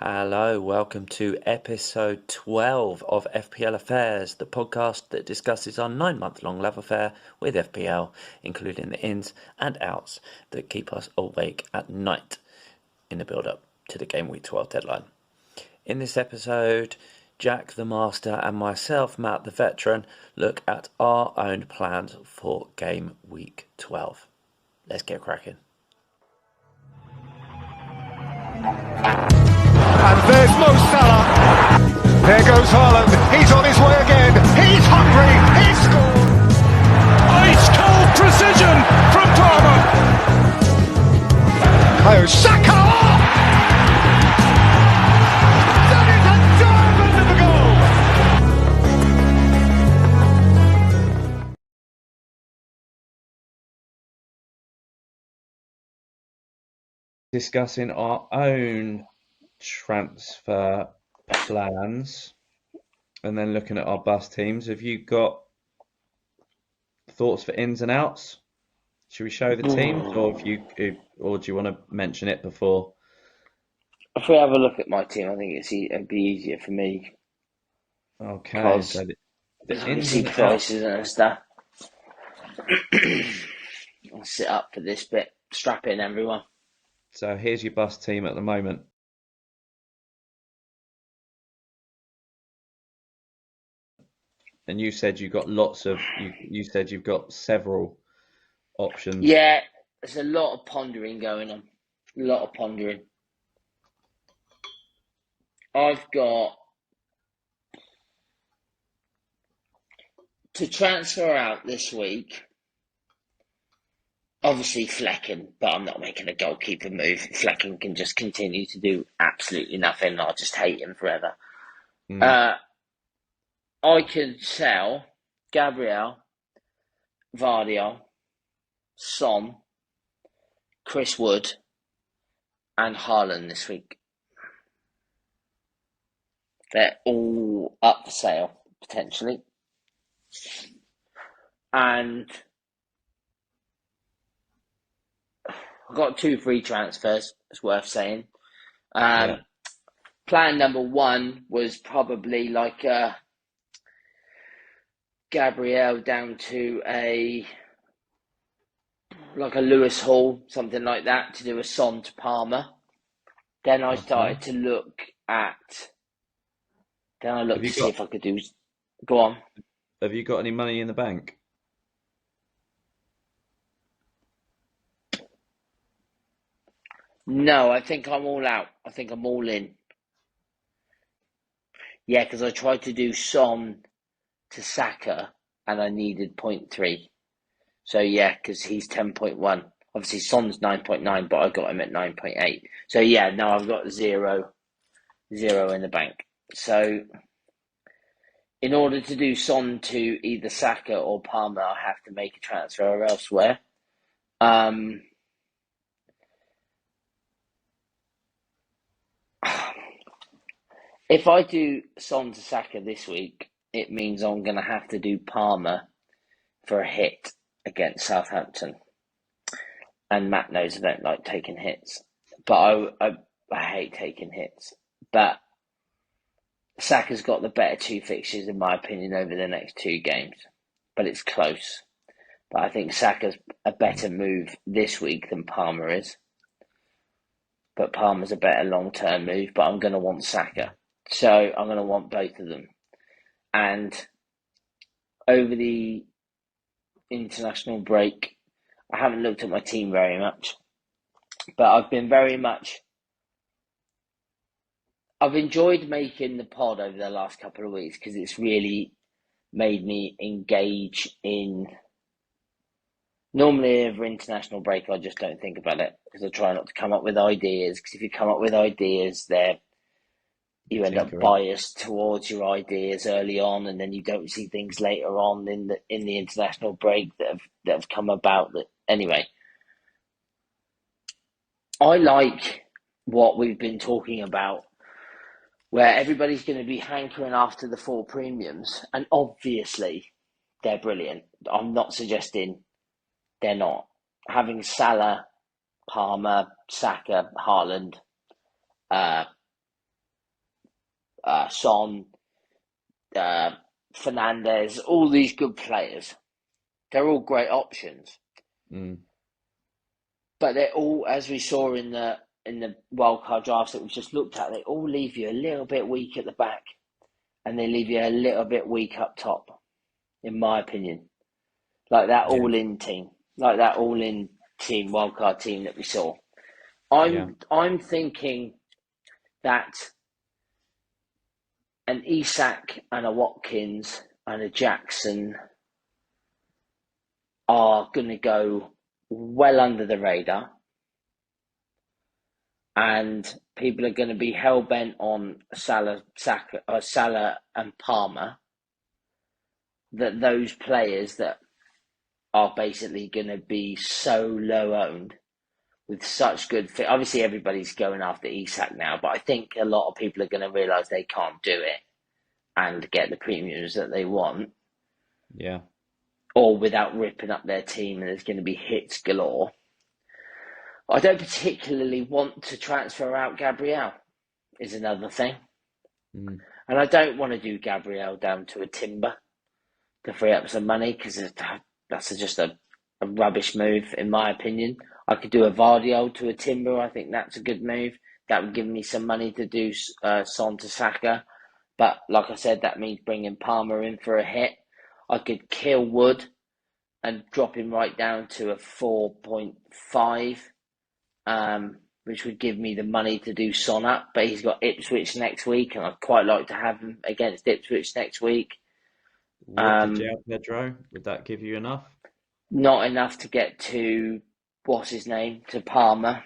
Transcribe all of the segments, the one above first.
Hello, welcome to episode 12 of FPL Affairs, the podcast that discusses our 9-month-long love affair with FPL, including the ins and outs that keep us awake at night in the build-up to the Game Week 12 deadline. In this episode, Jack the Master and myself, Matt the Veteran, look at our own plans for Game Week 12. Let's get cracking. And there's Mo Salah. There goes Haaland. He's on his way again. He's hungry. He's scored. Ice cold precision from Palmer. Oh, Saka! That is a diamond of a goal. Discussing our own transfer plans and then looking at our bust teams. Have you got thoughts for ins and outs? Should we show the teams, or do you want to mention it before? If we have a look at my team, I think it'd be easier for me. Okay, so the ins see and prices and stuff. I'll sit up for this bit. Strap in, everyone. So here's your bust team at the moment. And you said you got you said you've got several options. Yeah, there's a lot of pondering going on. A lot of pondering. I've got to transfer out this week. Obviously Flecken, but I'm not making a goalkeeper move. Flecken can just continue to do absolutely nothing. I'll just hate him forever. I could sell Gabriel, Vardy, Son, Chris Wood, and Haaland this week. They're all up for sale, potentially. And I've got 2 free transfers, it's worth saying. Plan number 1 was probably like Gabriel down to a Lewis Hall, something like that, to do a Son to Palmer. Then I started to look at. Then I looked to see if I could do. Go on. Have you got any money in the bank? No, I think I'm all out. I think I'm all in. Yeah, because I tried to do Son to Saka and I needed 0.3. So yeah, because he's 10.1. Obviously Son's 9.9, but I got him at 9.8. So yeah, now I've got zero in the bank. So in order to do Son to either Saka or Palmer, I have to make a transfer elsewhere. If I do Son to Saka this week, it means I'm going to have to do Palmer for a hit against Southampton. And Matt knows I don't like taking hits. But I hate taking hits. But Saka's got the better 2 fixtures, in my opinion, over the next 2 games. But it's close. But I think Saka's a better move this week than Palmer is. But Palmer's a better long-term move. But I'm going to want Saka. So I'm going to want both of them. And over the international break, I haven't looked at my team very much. But I've enjoyed making the pod over the last couple of weeks because it's really made me engage in. Normally, over international break, I just don't think about it because I try not to come up with ideas. Because if you come up with ideas, you end up biased towards your ideas early on, and then you don't see things later on in the international break that have come about. Anyway, I like what we've been talking about, where everybody's going to be hankering after the 4 premiums, and obviously they're brilliant. I'm not suggesting they're not. Having Salah, Palmer, Saka, Haaland, Son, Fernandez, all these good players. They're all great options. But they're all, as we saw in the wildcard drafts that we've just looked at, they all leave you a little bit weak at the back, and they leave you a little bit weak up top, in my opinion. Like that all-in team, wildcard team that we saw. I'm thinking that an Isak and a Watkins and a Jackson are going to go well under the radar, and people are going to be hell-bent on Salah and Palmer, that those players that are basically going to be so low-owned with such good fit. Obviously, everybody's going after Isak now, but I think a lot of people are going to realise they can't do it and get the premiums that they want. Yeah. Or without ripping up their team, and there's going to be hits galore. I don't particularly want to transfer out Gabriel, is another thing. And I don't want to do Gabriel down to a Timber to free up some money, because that's just a rubbish move, in my opinion. I could do a Vardiol to a Timber. I think that's a good move. That would give me some money to do Son to Saka. But like I said, that means bringing Palmer in for a hit. I could kill Wood and drop him right down to a 4.5, which would give me the money to do Son up. But he's got Ipswich next week, and I'd quite like to have him against Ipswich next week. Would the Pedro, would that give you enough? Not enough to get to, to Palmer.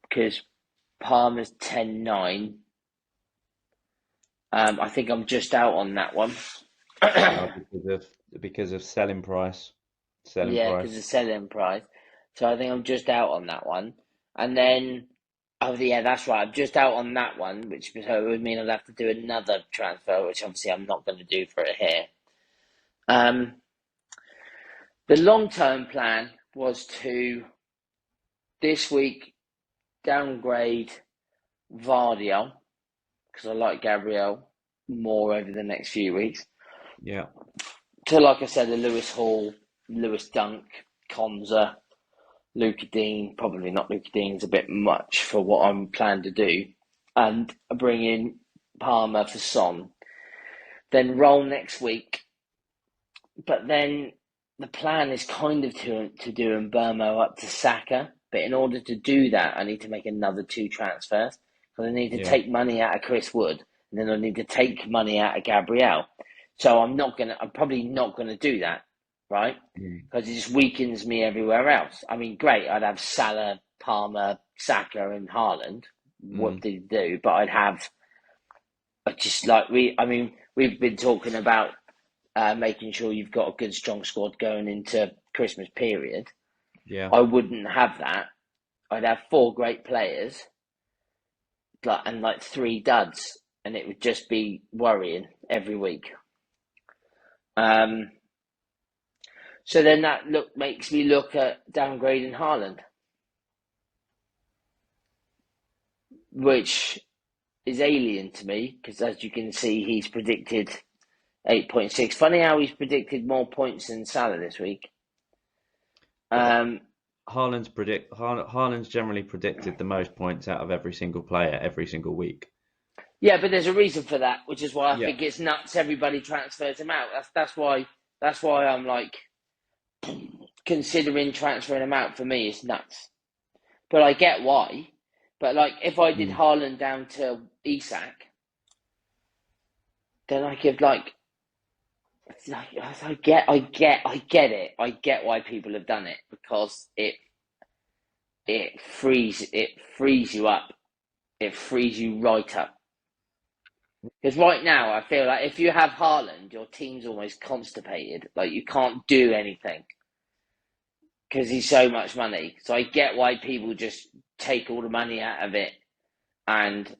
Because Palmer's 10.9. I think I'm just out on that one. because of selling price. Because of selling price. So I think I'm just out on that one. And then, that's right. I'm just out on that one, which would mean I'd have to do another transfer, which obviously I'm not going to do for it here. The long-term plan was to, this week, downgrade Vardiol, because I like Gabriel more over the next few weeks. Yeah. So, like I said, the Lewis Hall, Lewis Dunk, Konza, Luca Dean, probably not Luca Dean, is a bit much for what I'm planning to do, and bring in Palmer for Son. Then roll next week. But then the plan is kind of to do Mbermo up to Saka. But in order to do that, I need to make another 2 transfers. Because I need to take money out of Chris Wood, and then I need to take money out of Gabriel. So I'm probably not gonna do that, right? Because it just weakens me everywhere else. I mean, great, I'd have Salah, Palmer, Saka, and Haaland. What did he do? But I'd have we've been talking about making sure you've got a good, strong squad going into Christmas period. Yeah. I wouldn't have that. I'd have 4 great players, and 3 duds, and it would just be worrying every week. So then that makes me look at downgrading Haaland, which is alien to me, because as you can see, he's predicted 8.6. Funny how he's predicted more points than Salah this week. Haaland's generally predicted the most points out of every single player every single week. Yeah, but there's a reason for that, which is why I think it's nuts. Everybody transfers him out. That's why I'm like considering transferring him out. For me, it's nuts. But I get why. But if I did Haaland down to Isak, then I could I get it. I get why people have done it, because it frees you up. It frees you right up. Because right now, I feel like if you have Haaland, your team's almost constipated. You can't do anything because he's so much money. So I get why people just take all the money out of it. And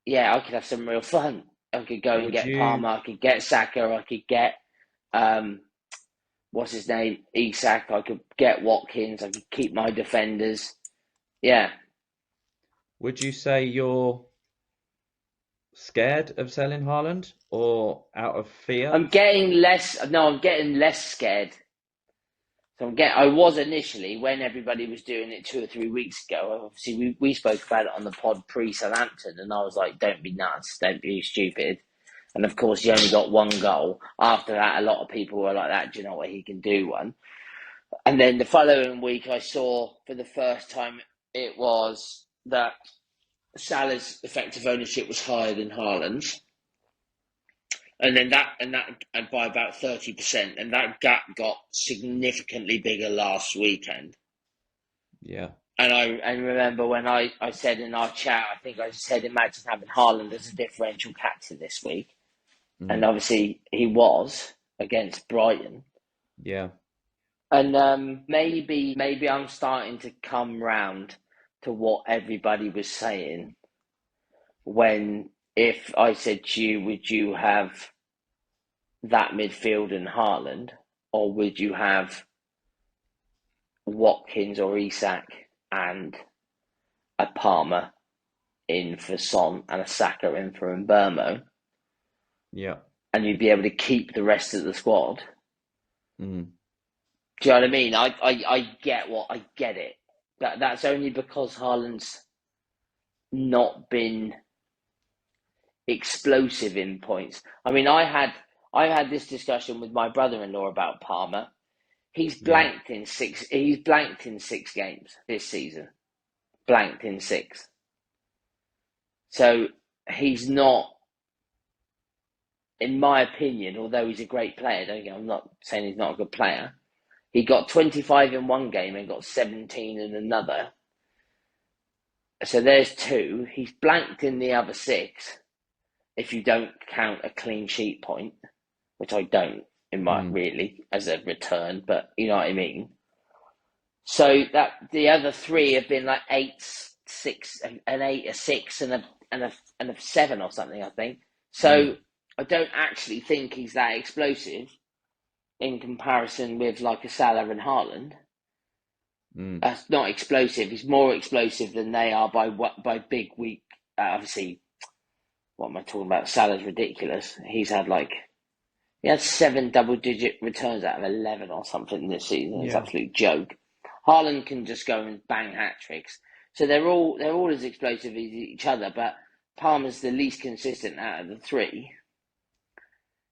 I could have some real fun. I could go and get Palmer. I could get Saka. I could get Isak. I could get Watkins. I could keep my defenders. Yeah. Would you say your scared of selling Haaland or out of fear? I'm getting less. No, I'm getting less scared. So I was initially when everybody was doing it 2 or 3 weeks ago. Obviously, we spoke about it on the pod pre-Southampton, and I was like, "Don't be nuts, don't be stupid." And of course, he only got one goal. After that, a lot of people were like, "That, do you know what? He can do one." And then the following week, I saw for the first time it was that Salah's effective ownership was higher than Haaland's. And then and by about 30%, and that gap got significantly bigger last weekend. Yeah. And I remember when I said in our chat, I think I said, imagine having Haaland as a differential captain this week. And obviously he was against Brighton. Yeah. And maybe I'm starting to come round to what everybody was saying when, if I said to you, would you have that midfield and Haaland, or would you have Watkins or Isak and a Palmer in for Son and a Saka in for Mbeumo? Yeah. And you'd be able to keep the rest of the squad. Mm. Do you know what I mean? I get it. That's only because Haaland's not been explosive in points. I mean, I had this discussion with my brother-in-law about Palmer. He's blanked in six. He's blanked in 6 games this season. Blanked in 6. So he's not, in my opinion, although he's a great player. I'm not saying he's not a good player. He got 25 in one game and got 17 in another. So there's 2. He's blanked in the other 6. If you don't count a clean sheet point, which I don't really as a return, but you know what I mean. So that the other 3 have been like 8, 6, an 8, a 6, and a 7 or something, I think. So I don't actually think he's that explosive in comparison with like a Salah and Haaland. That's not explosive. He's more explosive than they are by big week. Obviously, what am I talking about? Salah's ridiculous. He had 7 double-digit returns out of 11 or something this season. It's an absolute joke. Haaland can just go and bang hat-tricks. So they're all as explosive as each other, but Palmer's the least consistent out of the 3.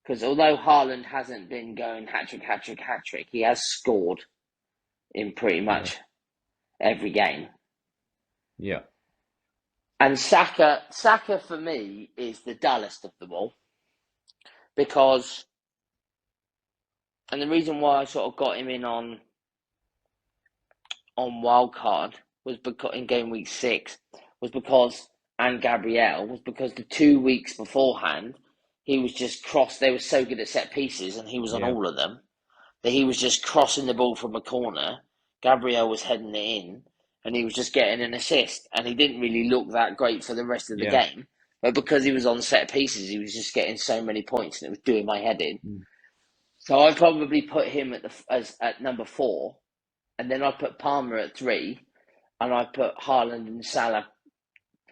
Because although Haaland hasn't been going hat-trick, hat-trick, hat-trick, he has scored in pretty much every game. Yeah. And Saka for me is the dullest of them all. Because, and the reason why I sort of got him in on wildcard was because in game week 6 was because, and Gabriel, was because the 2 weeks beforehand he was just they were so good at set pieces and he was on all of them that he was just crossing the ball from a corner. Gabriel was heading it in and he was just getting an assist, and he didn't really look that great for the rest of the game. But because he was on set pieces, he was just getting so many points and it was doing my head in. So I probably put him at number 4, and then I put Palmer at 3, and I put Haaland and Salah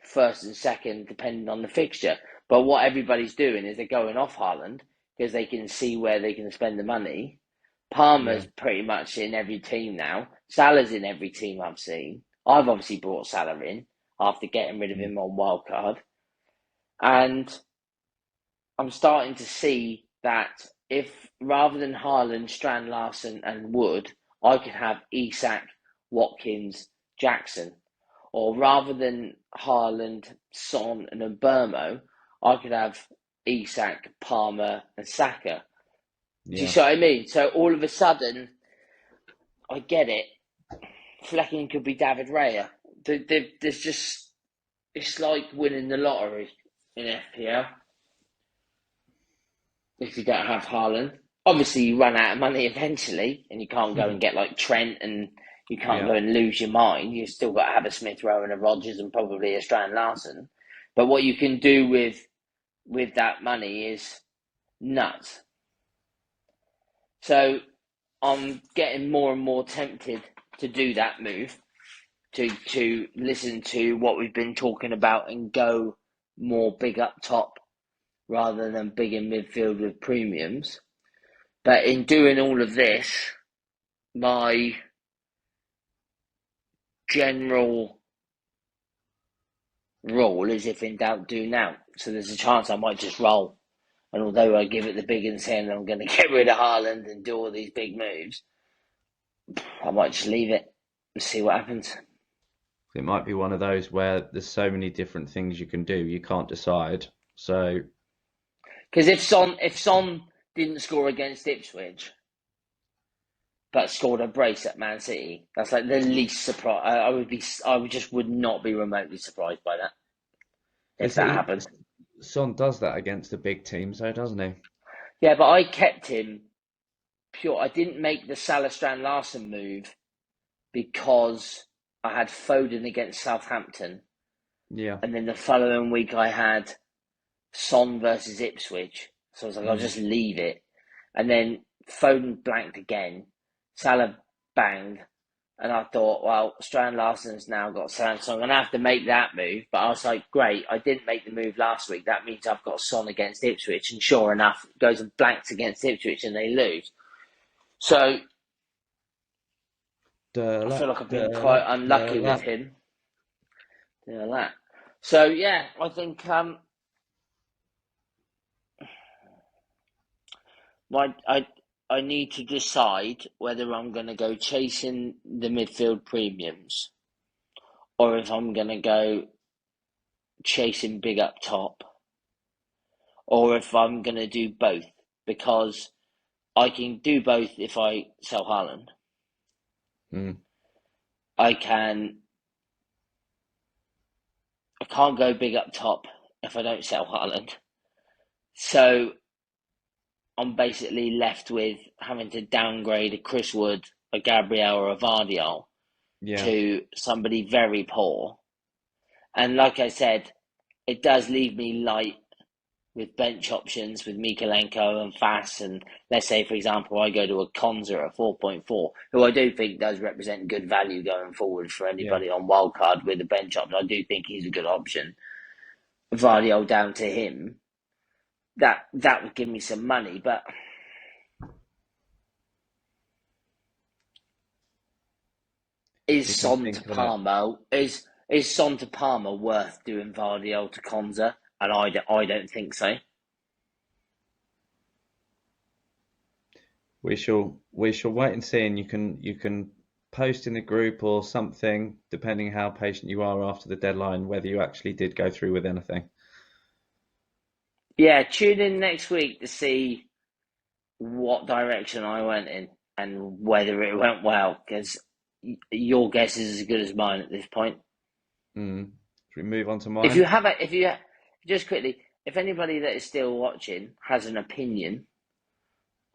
first and second, depending on the fixture. But what everybody's doing is they're going off Haaland because they can see where they can spend the money. Palmer's pretty much in every team now. Salah's in every team I've seen. I've obviously brought Salah in after getting rid of him on wildcard. And I'm starting to see that if rather than Haaland, Strand, Larson and Wood, I could have Isak, Watkins, Jackson. Or rather than Haaland, Son and Mbeumo, I could have Isak, Palmer and Saka. Do you see what I mean? So all of a sudden, I get it. Flecking could be David Raya. There's just, it's like winning the lottery in FPL. If you don't have Haaland. Obviously, you run out of money eventually, and you can't go and get like Trent, and you can't go and lose your mind. You've still got to have a Smith Rowe and a Rodgers and probably a Strand Larson. But what you can do with that money is nuts. So I'm getting more and more tempted to do that move, to listen to what we've been talking about and go more big up top rather than big in midfield with premiums. But in doing all of this, my general rule is if in doubt, do now. So there's a chance I might just roll. And although I give it the big and saying I'm going to get rid of Haaland and do all these big moves, I might just leave it and see what happens. It might be one of those where there's so many different things you can do, you can't decide. So, because if Son didn't score against Ipswich, but scored a brace at Man City, that's like the least surprise. would not be remotely surprised by that if that happened. Son does that against the big teams, though, doesn't he? Yeah, but I kept him pure. I didn't make the Salah Strand Larson move because I had Foden against Southampton. Yeah. And then the following week I had Son versus Ipswich. So I was like, I'll just leave it. And then Foden blanked again. Salah banged. And I thought, well, Strand Larson's now got Son, so I'm going to have to make that move. But I was like, great, I didn't make the move last week. That means I've got Son against Ipswich. And sure enough, it goes and blanks against Ipswich and they lose. So I feel like I've been quite unlucky with him. That. So yeah, I think I need to decide whether I'm going to go chasing the midfield premiums or if I'm going to go chasing big up top or if I'm going to do both, because I can do both if I sell Haaland. I can't go big up top if I don't sell Haaland. So I'm basically left with having to downgrade a Chris Wood, a Gabriel, or a Vardiol to somebody very poor. And like I said, it does leave me light with bench options with Mikalenko and Fass. And let's say, for example, I go to a Konza at 4.4, who I do think does represent good value going forward for anybody on wildcard with a bench option. I do think he's a good option. Vardiol down to him. That would give me some money, but is Son to Palmer worth doing Vardiol to Konza? And I don't think so. We shall wait and see, and you can post in the group or something, depending how patient you are after the deadline, whether you actually did go through with anything. Yeah, tune in next week to see what direction I went in and whether it went well, because your guess is as good as mine at this point. Should we move on to mine? If anybody that is still watching has an opinion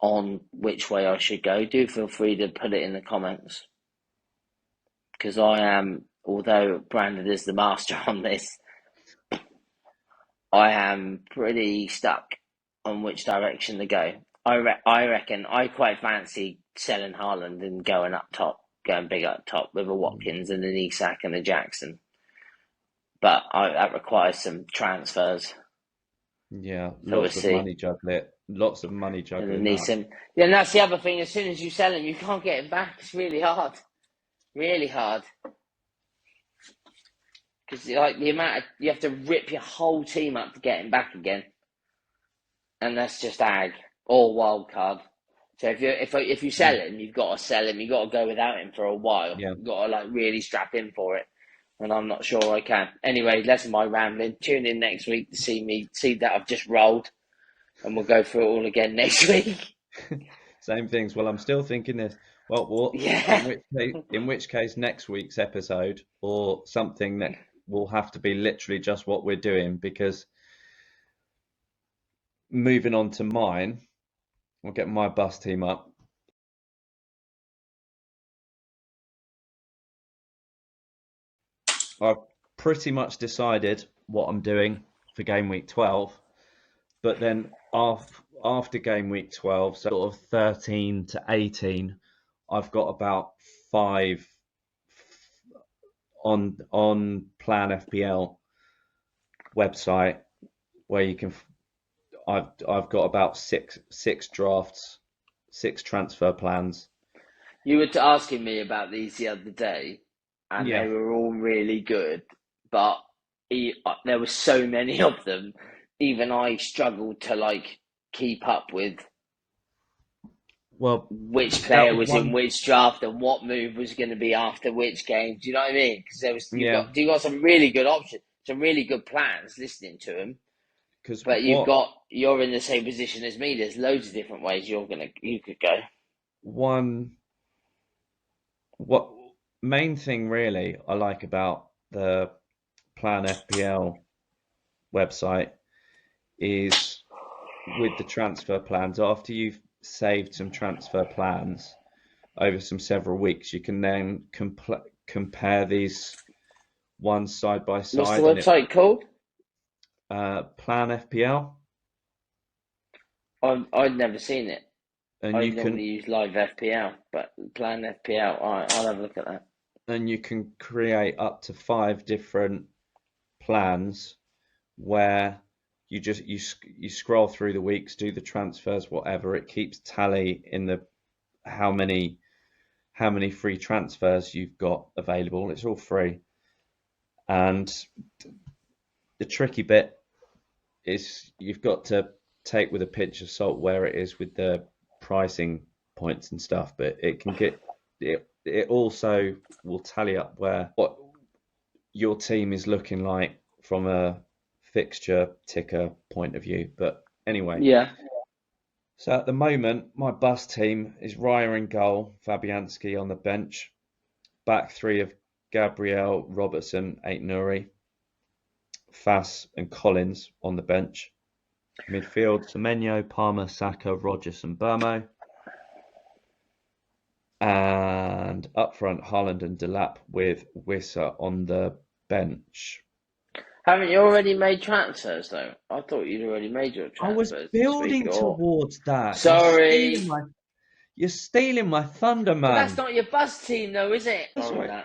on which way I should go, do feel free to put it in the comments. Because I am, although branded as the master on this, I am pretty stuck on which direction to go. I reckon I quite fancy selling Haaland and going big up top with a Watkins and an Isak and a Jackson. But that requires some transfers. Yeah, lots of money juggling. Yeah, and that's the other thing. As soon as you sell him, you can't get him back. It's really hard. Really hard. Because like the amount you have to rip your whole team up to get him back again, and that's just ag or wild card. So if you sell him, you've got to sell him. You've got to go without him for a while. Yeah. You've got to really strap in for it. And I'm not sure I can. Anyway, that's my rambling. Tune in next week to see that I've just rolled, and we'll go through it all again next week. Same things. Well, I'm still thinking this. Well, in which case, next week's episode or something that will have to be literally just what we're doing, because moving on to mine, I'll get my bus team up. I've pretty much decided what I'm doing for game week 12, but then after game week 12, so sort of 13 to 18, I've got about 5 on plan FPL website where you can. I've got about six drafts, 6 transfer plans. You were asking me about these the other day, and Yeah. they were all really good, but there were so many of them. Even I struggled to like keep up with Well, which that player was was in one. which draft and what move was going to be after which game. Do you know what I mean? Because Yeah, you got some really good options, some really good plans listening to them. because But you're in the same position as me. There's loads of different ways you could go. what main thing really I like about the Plan FPL website is with the transfer plans. After you've saved some transfer plans over some several weeks, you can then compare these ones side by What's the side, and website called? Plan FPL, I'd never seen it. and I you normally can use live FPL, but Plan FPL. All right, I'll have a look at that. create up to 5 different plans where you scroll through the weeks, do the transfers, whatever. It keeps tally in the how many free transfers you've got available. It's all free, and the tricky bit is you've got to take with a pinch of salt where it is with the pricing points and stuff. But it can get it also will tally up what your team is looking like from a fixture ticker point of view. But anyway, Yeah. so at the moment, my bus team is Raya in goal, Fabianski on the bench, back three of Gabriel, Robertson, Aït-Nouri, Fass and Collins on the bench. Midfield, Semenyo, Palmer, Saka, Rodgers and Burmo. And up front, Haaland and Delap with Wissa on the bench. Haven't you already made transfers though? I thought you'd already made your I was transfers this week. building towards that. Sorry, You're stealing my thunder, but that's man. not your bus team though, is it? That's Or is right.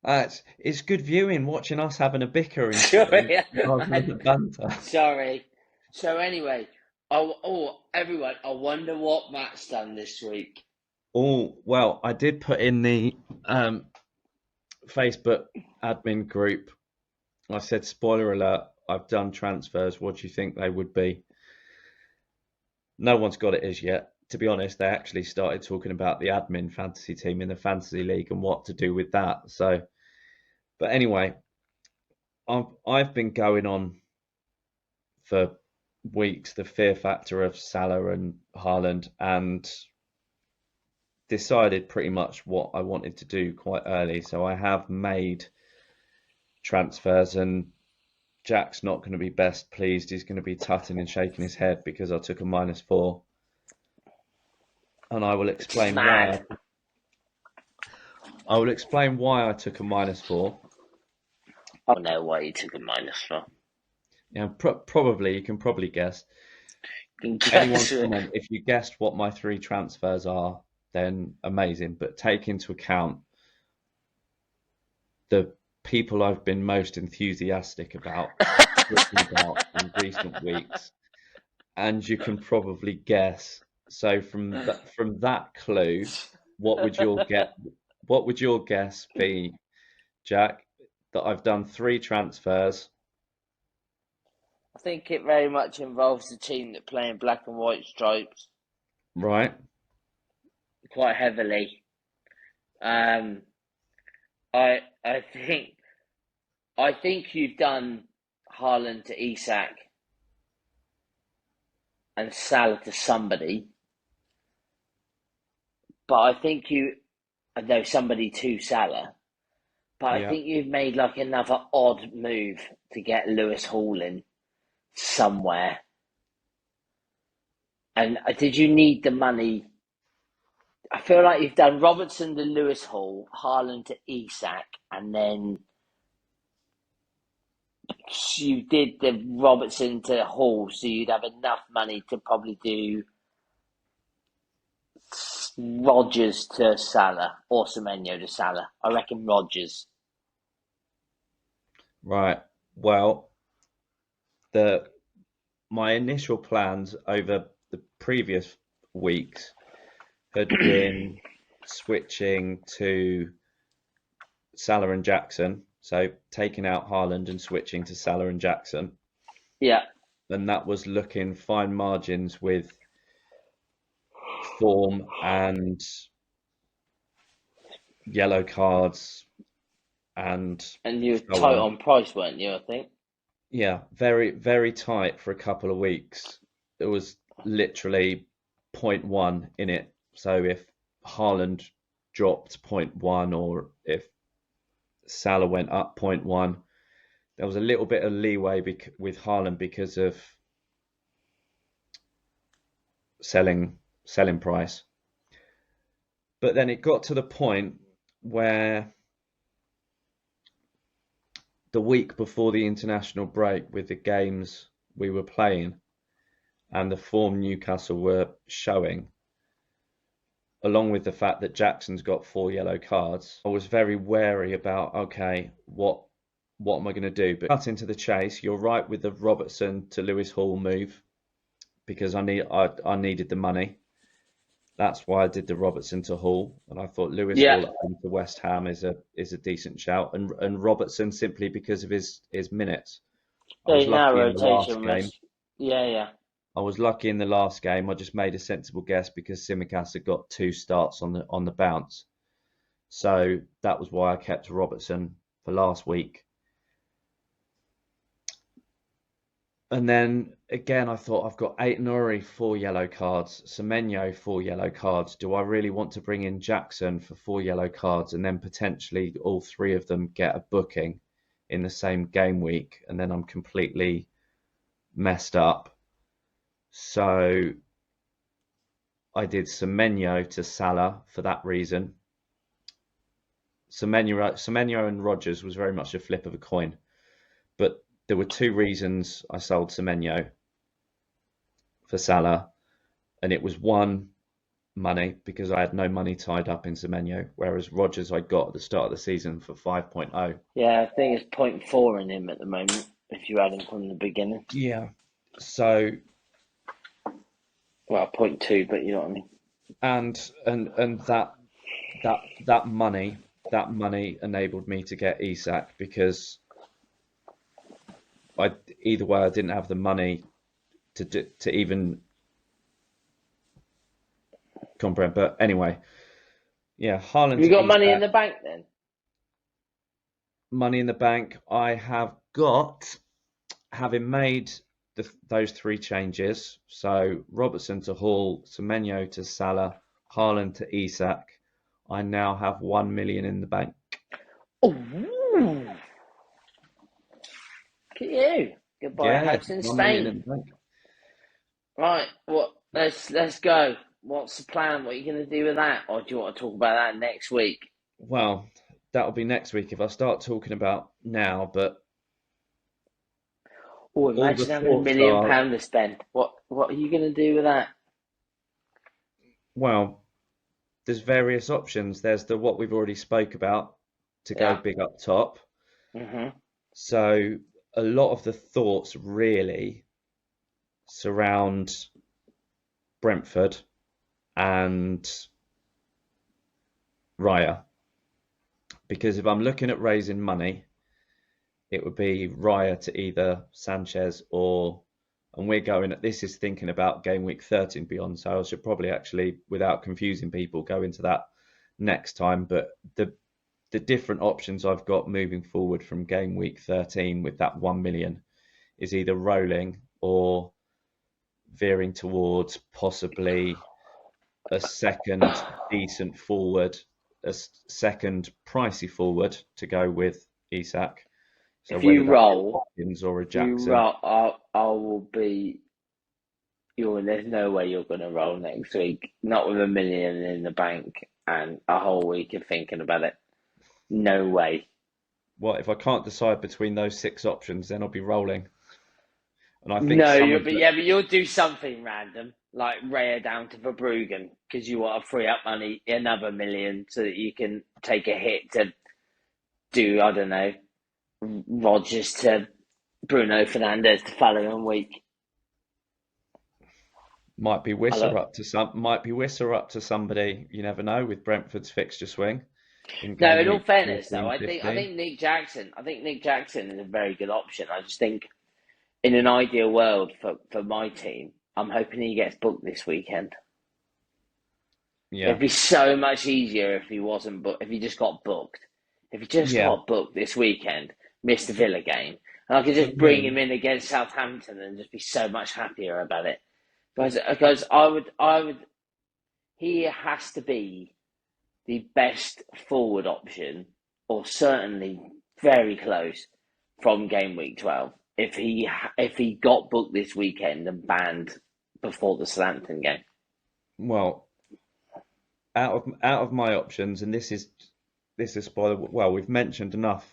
that? It's good viewing watching us having a bicker Sorry, rather than the banter. sorry. So anyway, everyone, I wonder what Matt's done this week. Oh, well, I did put in the Facebook admin group. I said, spoiler alert, I've done transfers. What do you think they would be? No one's got it as yet. To be honest, they actually started talking about the admin fantasy team in the fantasy league and what to do with that. So, but anyway, I've been going on for weeks the fear factor of Salah and Haaland, and decided pretty much what I wanted to do quite early. So I have made transfers, and Jack's not going to be best pleased. He's going to be tutting and shaking his head because I took a -4. And I will explain why. I will explain why I took a -4. I don't know why you took a -4. Yeah, probably you can probably guess. Anyone comment if you guessed what my 3 transfers are, then amazing. But take into account the people I've been most enthusiastic about in recent weeks, and you can probably guess. So from that clue, what would your guess be, Jack? That I've done 3 transfers. I think it very much involves the team that play in black and white stripes. Right. Quite heavily. I think you've done Haaland to Isak and Salah to somebody, but I think somebody to Salah, but I think you've made like another odd move to get Lewis Hall in somewhere. And did you need the money? I feel like you've done Robertson to Lewis Hall, Haaland to Isak, and then you did the Robertson to Hall, so you'd have enough money to probably do Rodgers to Salah or Semenyo to Salah. I reckon Rodgers. Right. Well, my initial plans over the previous weeks had been switching to Salah and Jackson, so taking out Haaland and switching to Salah and Jackson. Yeah. And that was looking fine margins with form and yellow cards and you were so tight on. on price, weren't you, I think? Yeah, very, very tight for a couple of weeks. It was literally 0.1 in it. So if Haaland dropped 0.1 or if Salah went up 0.1, there was a little bit of leeway with Haaland because of selling price. But then it got to the point where the week before the international break, with the games we were playing and the form Newcastle were showing, along with the fact that Jackson's got 4 yellow cards, I was very wary about, okay, what am I going to do? But cut into the chase, you're right with the Robertson to Lewis Hall move, because I needed the money. That's why I did the Robertson to Hall, and I thought Lewis Hall at home to West Ham is a decent shout, and Robertson simply because of his minutes. I was lucky in the last game. Yeah. I was lucky in the last game. I just made a sensible guess because Tsimikas had got 2 starts on the bounce, so that was why I kept Robertson for last week. And then again, I thought I've got Aït-Nouri 4 yellow cards, Semenyo 4 yellow cards. Do I really want to bring in Jackson for 4 yellow cards and then potentially all 3 of them get a booking in the same game week, and then I'm completely messed up? So I did Semenyo to Salah for that reason. Semenyo and Rodgers was very much a flip of a coin, but there were 2 reasons I sold Semenyo for Salah, and it was one, money, because I had no money tied up in Semenyo, whereas Rodgers I got at the start of the season for 5.0. Yeah, I think it's 0.4 in him at the moment, if you had him from the beginning. Yeah. So, well, 0.2, but you know what I mean. And that money enabled me to get Isak, because either way I didn't have the money to even comprehend. But anyway, yeah, Haaland. You got money in the bank then? Money in the bank. I have got, having made those 3 changes. So Robertson to Hall, Semenyo to Salah, Haaland to Isak. I now have 1 million in the bank. Oh, look at you! Go buy a house in Spain. Right, what? Let's go. What's the plan? What are you going to do with that? Or do you want to talk about that next week? Well, that'll be next week if I start talking about now, but... Oh, imagine having £1 million to spend. What are you going to do with that? Well, there's various options. There's what we've already spoke about, to go big up top. Mm-hmm. So a lot of the thoughts really surround Brentford and Raya, because if I'm looking at raising money, it would be Raya to either Sanchez and we're going at this is thinking about game week 30 and beyond, so I should probably actually, without confusing people, go into that next time. But the different options I've got moving forward from game week 13 with that 1 million is either rolling or veering towards possibly a second decent forward, a second pricey forward to go with Isak. So if you roll, or a Jackson, I will be. There's no way you're going to roll next week. Not with $1 million in the bank and a whole week of thinking about it. No way. Well, if I can't decide between those 6 options, then I'll be rolling. And I think but you'll do something random, like Raya down to Verbruggen, because you want to free up money, another $1 million, so that you can take a hit to do, I don't know, Rodgers to Bruno Fernandes the following week. Might be Wissa up to somebody. You never know with Brentford's fixture swing in No, game in all week fairness, 14, though, I 15. think Nick Jackson. I think Nick Jackson is a very good option. I just think, in an ideal world for my team, I'm hoping he gets booked this weekend. Yeah, It'd be so much easier if he wasn't booked. If he just got booked. If he just yeah. got booked this weekend, missed the Villa game, and I could For just bring me, him in against Southampton and just be so much happier about it. Because I would. He has to be the best forward option, or certainly very close, from game week 12. If he got booked this weekend and banned before the Southampton game. well, out of my options, and this is we've mentioned enough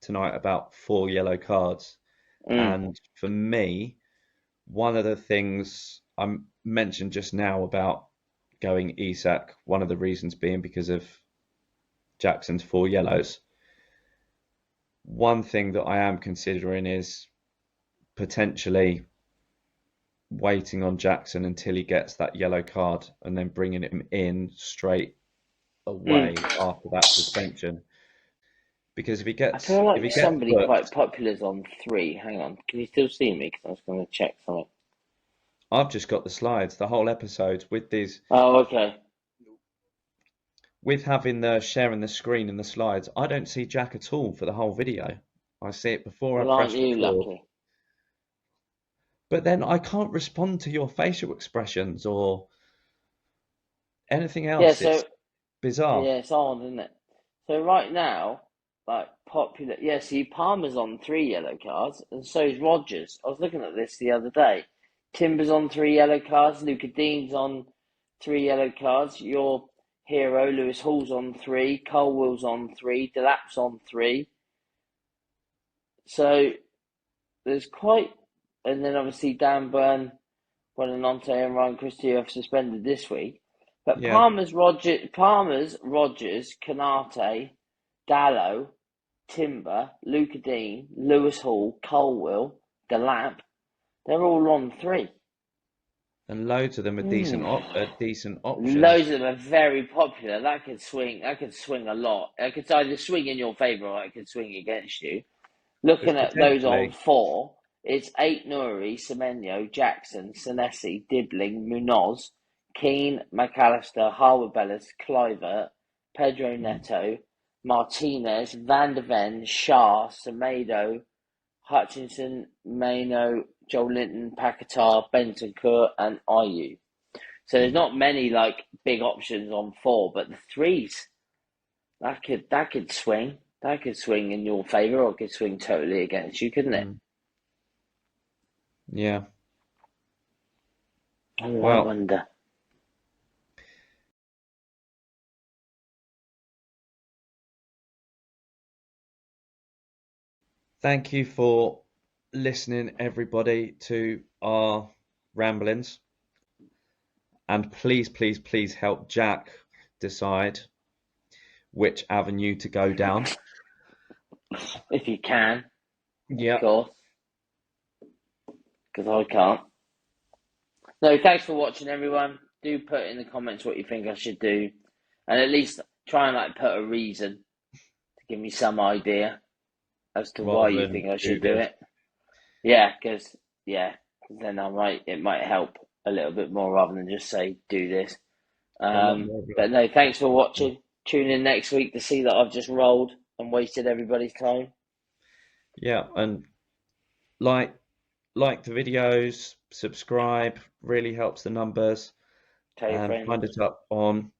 tonight about 4 yellow cards, and for me, one of the things I mentioned just now about going Isak, one of the reasons being because of Jackson's 4 yellows. One thing that I am considering is potentially waiting on Jackson until he gets that yellow card and then bringing him in straight away after that suspension. Because if he I gets feel like somebody booked, quite popular is on 3. Hang on, can you still see me? Because I was going to check something. I've just got the slides, the whole episode with these. Oh, okay. With having the sharing the screen and the slides, I don't see Jack at all for the whole video. I see it before Well, I aren't press you record. lucky? But then I can't respond to your facial expressions or anything else. Yeah, so It's bizarre. yeah, it's on, isn't it? So right now, like popular, yeah. See, Palmer's on 3 yellow cards, and so is Rodgers. I was looking at this the other day. Timber's on 3 yellow cards. Luca Dean's on 3 yellow cards. Your hero Lewis Hall's on 3. Colwell's on 3. Delap's on 3. So there's quite, and then obviously Dan Burn, Buonanotte, and Ryan Christie have suspended this week. But Yeah. Palmer's, Rodgers, Canate, Dallo, Timber, Luca Dean, Lewis Hall, Colwell, Delap, they're all on 3. And loads of them are decent options. Loads of them are very popular. That could swing a lot. It could either swing in your favour or it could swing against you. Looking at those on 4, it's 8 Nuri, Semenyo, Jackson, Senesi, Dibbling, Munoz, Keane, McAllister, Harwood-Bellis, Kluivert, Pedro Neto, Martinez, Van de Ven, Shah, Semedo, Hutchinson, Maino, Joel Linton, Paquetá, Bentancur, and Ayew. So there's not many like big options on 4, but the 3s that could swing. That could swing in your favour, or it could swing totally against you, couldn't it? Yeah. I wonder. Thank you for listening, everybody, to our ramblings. And please, please, please help Jack decide which avenue to go down. If you can. Yeah. Of course. Because I can't. No, thanks for watching, everyone. Do put in the comments what you think I should do. And at least try and put a reason to give me some idea as to why you think I should do it. Yeah, because then it might help a little bit more rather than just say do this. But no, thanks for watching. Tune in next week to see that I've just rolled and wasted everybody's time. Yeah, and like the videos, subscribe, really helps the numbers. Tell your And friends. find us up on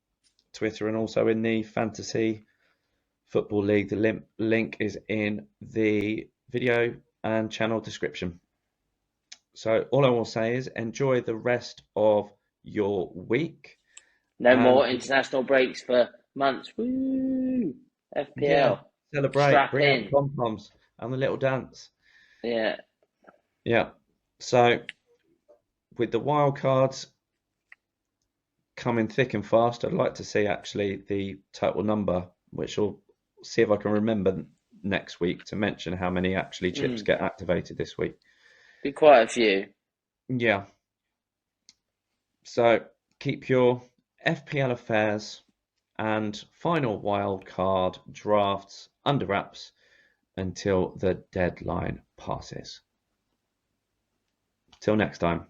Twitter and also in the Fantasy Football League. The link is in the video and channel description. So all I will say is enjoy the rest of your week. No more international breaks for months. Woo! FPL. Yeah, celebrate. Strap Bring in. out pom-poms and the little dance. Yeah. Yeah. So with the wild cards coming thick and fast, I'd like to see actually the total number, which will see if I can remember next week to mention how many actually chips get activated this week. Be quite a few. Yeah. So keep your FPL affairs and final wildcard drafts under wraps until the deadline passes. Till next time.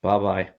Bye-bye.